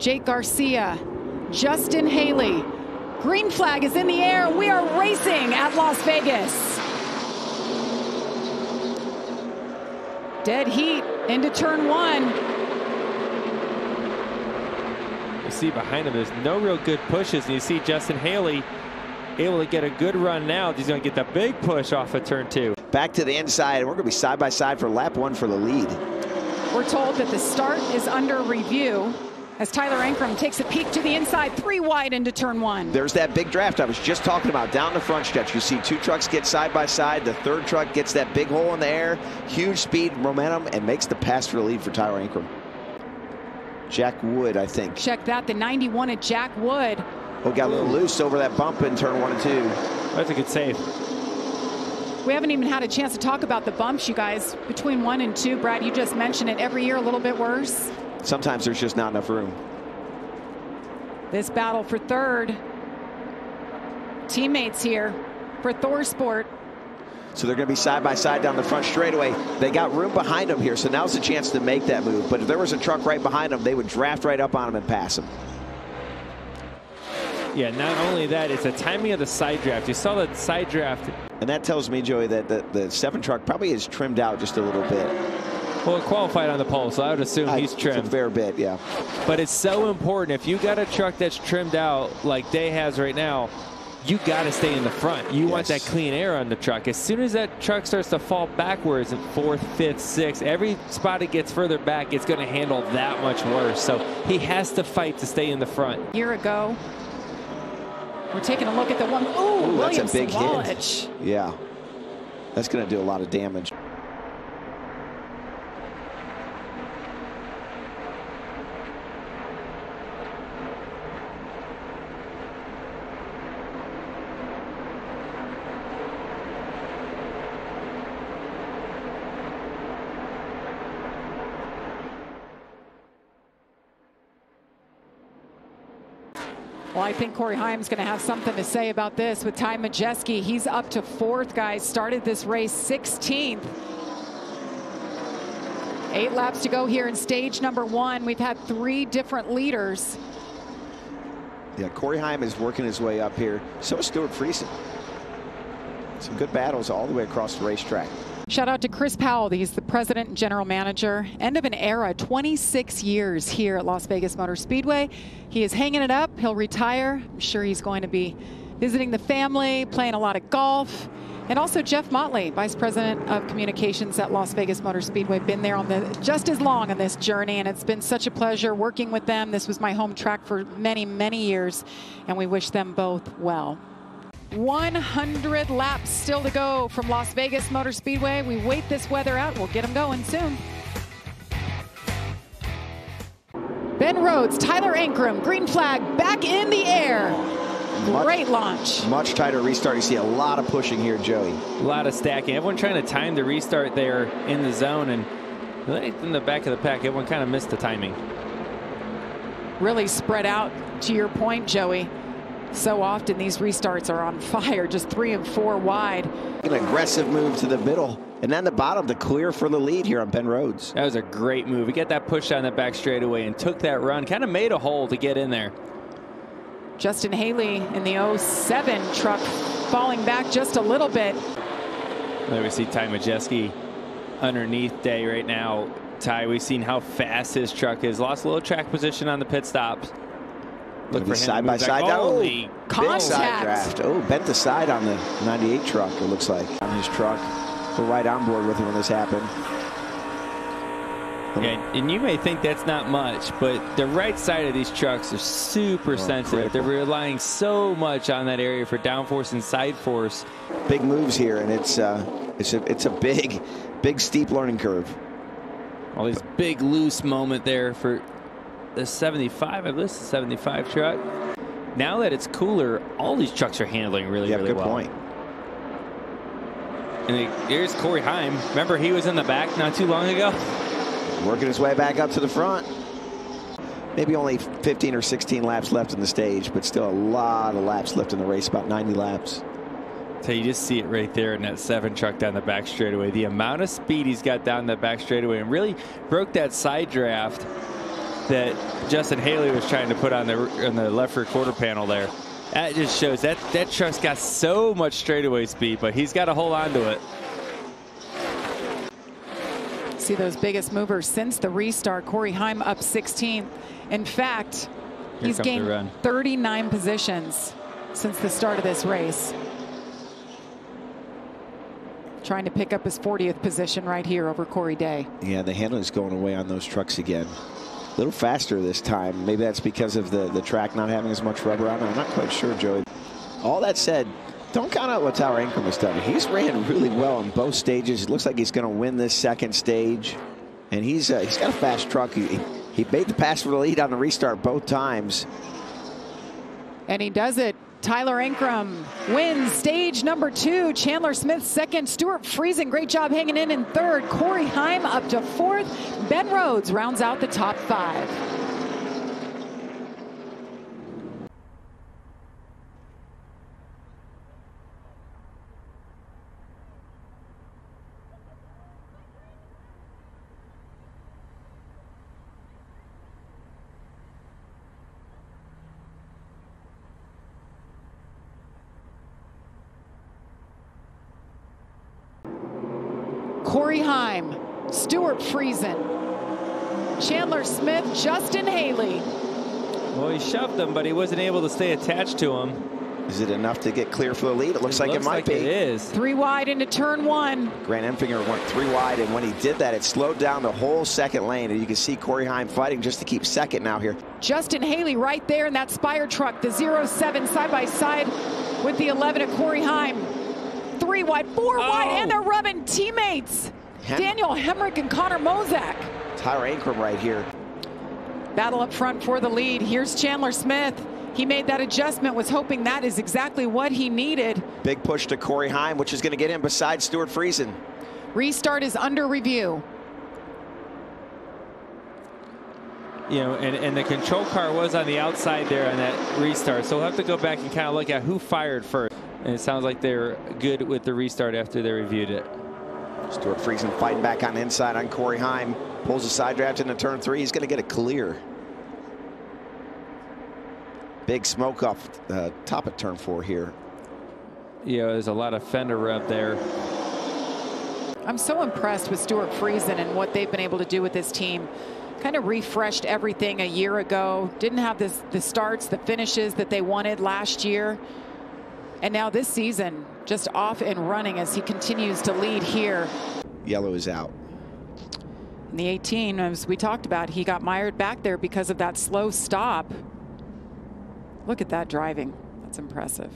Jake Garcia, Justin Haley. Green flag is in the air. We are racing at Las Vegas. Dead heat into turn one. You see behind him, there's no real good pushes. And you see Justin Haley able to get a good run now. He's going to get the big push off of turn two. Back to the inside, and we're going to be side by side for lap one for the lead. We're told that the start is under review as Tyler Ankrum takes a peek to the inside, 3 wide into turn one. There's that big draft I was just talking about down the front stretch. You see 2 trucks get side by side. The third truck gets that big hole in the air, huge speed, momentum, and makes the pass for the lead for Tyler Ankrum. Jack Wood, I think. Check that, the 91 at Jack Wood. Oh, got a little loose over that bump in turn 1 and 2. That's a good save. We haven't even had a chance to talk about the bumps, you guys. Between 1 and 2, Brad, you just mentioned it, every year a little bit worse. Sometimes there's just not enough room. This battle for third. Teammates here for ThorSport. So they're going to be side by side down the front straightaway. They got room behind them here, so now's the chance to make that move. But if there was a truck right behind them, they would draft right up on them and pass them. Yeah, not only that, it's the timing of the side draft. You saw that side draft. And that tells me, Joey, that the 7 truck probably is trimmed out just a little bit. Well, it qualified on the pole, so I would assume he's trimmed. It's a fair bit, yeah. But it's so important. If you got a truck that's trimmed out like Day has right now, you got to stay in the front. You want that clean air on the truck. As soon as that truck starts to fall backwards in 4th, 5th, 6th, every spot it gets further back, it's going to handle that much worse. So he has to fight to stay in the front. A year ago, we're taking a look at the one. Ooh, that's a big hit. Yeah, that's going to do a lot of damage. Well, I think Corey Heim's going to have something to say about this with Ty Majeski. He's up to 4th, guys. Started this race 16th. 8 laps to go here in stage number 1. We've had 3 different leaders. Yeah, Corey Heim is working his way up here. So is Stuart Friesen. Some good battles all the way across the racetrack. Shout out to Chris Powell. He's the president and general manager. End of an era, 26 years here at Las Vegas Motor Speedway. He is hanging it up. He'll retire. I'm sure he's going to be visiting the family, playing a lot of golf. And also Jeff Motley, vice president of communications at Las Vegas Motor Speedway, been there on just as long on this journey, and it's been such a pleasure working with them. This was my home track for many, many years, and we wish them both well. 100 laps still to go from Las Vegas Motor Speedway. We wait this weather out. We'll get them going soon. Ben Rhodes, Tyler Ankrum, green flag back in the air. Great launch. Much tighter restart. You see a lot of pushing here, Joey. A lot of stacking. Everyone trying to time the restart there in the zone, and in the back of the pack, everyone kind of missed the timing. Really spread out, to your point, Joey. So often these restarts are on fire, just 3 and 4 wide. An aggressive move to the middle, and then the bottom to clear for the lead here on Ben Rhodes. That was a great move. He got that push down the back straightaway and took that run, kind of made a hole to get in there. Justin Haley in the 07 truck falling back just a little bit. There we see Ty Majeski underneath Day right now. Ty, we've seen how fast his truck is. Lost a little track position on the pit stops. Look for him side by side. Oh, big side draft. Oh, bent the side on the 98 truck, it looks like, on his truck. We're right on board with him when this happened. Yeah, and you may think that's not much, but the right side of these trucks are super sensitive. Critical. They're relying so much on that area for downforce and side force. Big moves here, and it's a big steep learning curve. All these big loose moment there for the 75. I've listed 75 truck. Now that it's cooler, all these trucks are handling really well. Good point. And here's Corey Heim. Remember, he was in the back not too long ago. Working his way back up to the front. Maybe only 15 or 16 laps left in the stage, but still a lot of laps left in the race, about 90 laps. So you just see it right there in that 7 truck down the back straightaway. The amount of speed he's got down the back straightaway and really broke that side draft that Justin Haley was trying to put on the left rear quarter panel there. That just shows that truck's got so much straightaway speed, but he's got to hold on to it. See those biggest movers since the restart. Corey Heim up 16th. In fact, he's gained 39 positions since the start of this race. Trying to pick up his 40th position right here over Corey Day. Yeah, the handling's going away on those trucks again. A little faster this time. Maybe that's because of the track not having as much rubber on it. I'm not quite sure, Joey. All that said, don't count out what Tyler Ankrum has done. He's ran really well in both stages. It looks like he's going to win this second stage. And he's got a fast truck. He made the pass for the lead on the restart both times. And he does it. Tyler Ankrum wins stage number 2. Chandler Smith second. Stuart Friesen, great job hanging in third. Corey Heim up to 4th. Ben Rhodes rounds out the top 5. Corey Heim, Stuart Friesen, Chandler Smith, Justin Haley. Well, he shoved him, but he wasn't able to stay attached to him. Is it enough to get clear for the lead? It looks like it might be. It is. 3 wide into turn 1. Grant Enfinger went 3 wide, and when he did that, it slowed down the whole second lane. And you can see Corey Heim fighting just to keep second now here. Justin Haley right there in that Spire truck, the 07 side by side with the 11 at Corey Heim. 3 wide, 4 wide, and they're rubbing teammates. Daniel Hemrick and Connor Mozak. Tyler Ankrum right here. Battle up front for the lead. Here's Chandler Smith. He made that adjustment, was hoping that is exactly what he needed. Big push to Corey Heim, which is going to get him beside Stuart Friesen. Restart is under review. You know, and the control car was on the outside there on that restart. So we'll have to go back and kind of look at who fired first. And it sounds like they're good with the restart after they reviewed it. Stuart Friesen fighting back on the inside on Corey Heim. Pulls a side draft into turn 3. He's going to get a clear. Big smoke off the top of turn 4 here. Yeah, there's a lot of fender rub there. I'm so impressed with Stuart Friesen and what they've been able to do with this team. Kind of refreshed everything a year ago. Didn't have the starts, the finishes that they wanted last year. And now this season, just off and running as he continues to lead here. Yellow is out. In the 18, as we talked about, he got mired back there because of that slow stop. Look at that driving. That's impressive.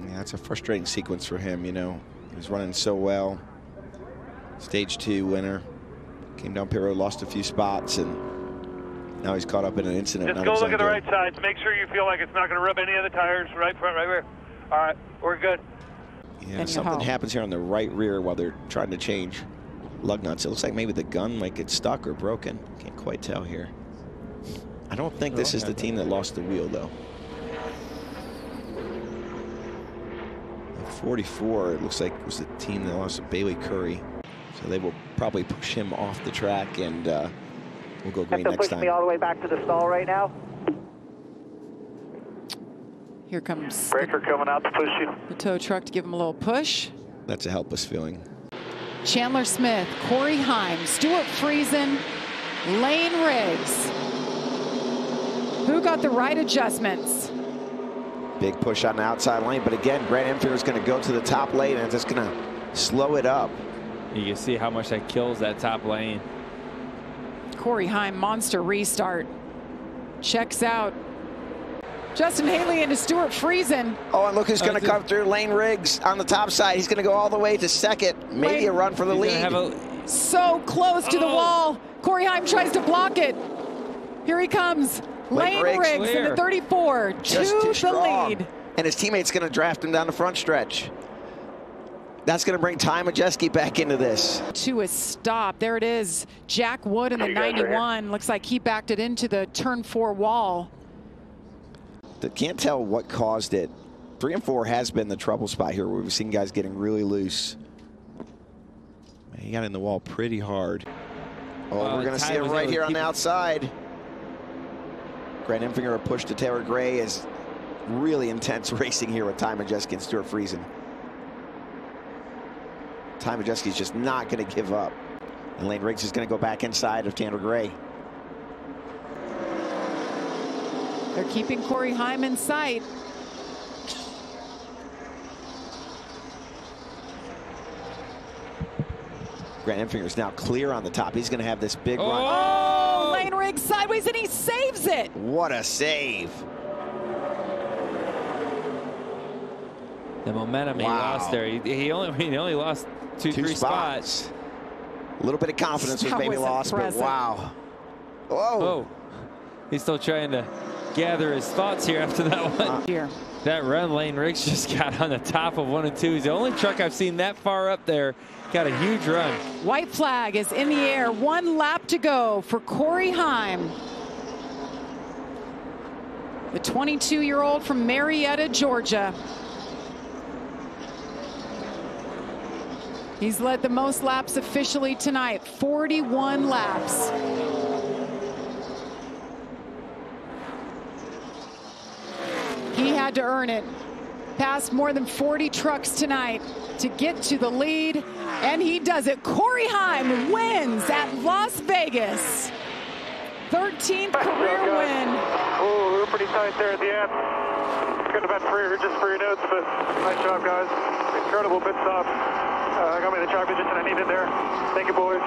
Yeah, it's a frustrating sequence for him, you know. He was running so well. Stage 2 winner. Came down pit road, lost a few spots, and now he's caught up in an incident. Just go look at the right side to make sure you feel like it's not going to rub any of the tires. Right front, right rear. All right, we're good. Yeah, something happens here on the right rear while they're trying to change lug nuts. It looks like maybe the gun might get stuck or broken. Can't quite tell here. I don't think this is the team that lost the wheel, though. The 44, it looks like was the team that lost to Bailey Curry. So they will probably push him off the track, and we'll go green next time. Push me all the way back to the stall right now. Here comes breaker coming out to push you. The tow truck to give him a little push. That's a helpless feeling. Chandler Smith, Corey Heim, Stuart Friesen, Lane Riggs. Who got the right adjustments? Big push on the outside lane, but again, Grant Enfinger is going to go to the top lane, and it's going to slow it up. You can see how much that kills that top lane. Corey Heim, monster restart. Checks out. Justin Haley into Stuart Friesen. Oh, and look who's going to come through. Lane Riggs on the top side. He's going to go all the way to second. Maybe a run for the lead. So close to the wall. Corey Heim tries to block it. Here he comes. Lane Riggs in the 34 to the lead. And his teammate's going to draft him down the front stretch. That's going to bring Ty Majeski back into this. To a stop. There it is. Jack Wood in the 91. Looks like he backed it into the turn 4 wall. Can't tell what caused it. 3 and 4 has been the trouble spot here where we've seen guys getting really loose. He got in the wall pretty hard. Oh, we're going to see it right here on the outside. Grant Enfinger a push to Taylor Gray is really intense racing here with Ty Majeski and Stuart Friesen. Ty Majeski's just not going to give up. And Lane Riggs is going to go back inside of Tanner Gray. They're keeping Corey Heim in sight. Grant Enfinger is now clear on the top. He's going to have this big run. Oh, Lane Riggs sideways, and he saves it. What a save. The momentum he lost there. He only lost three spots. A little bit of confidence was maybe lost, but wow. Whoa. Oh, he's still trying to gather his thoughts here after that one. Here. That run, Lane Riggs just got on the top of 1 and 2. He's the only truck I've seen that far up there. Got a huge run. White flag is in the air. 1 lap to go for Corey Heim. The 22-year-old from Marietta, Georgia. He's led the most laps officially tonight, 41 laps. He had to earn it. Passed more than 40 trucks tonight to get to the lead, and he does it. Corey Heim wins at Las Vegas. 13th career win. Oh, we were pretty tight there at the end. Could have been free just for your notes, but nice job, guys. Incredible pit stop. Got me the chocolate just that I needed there. Thank you, boys.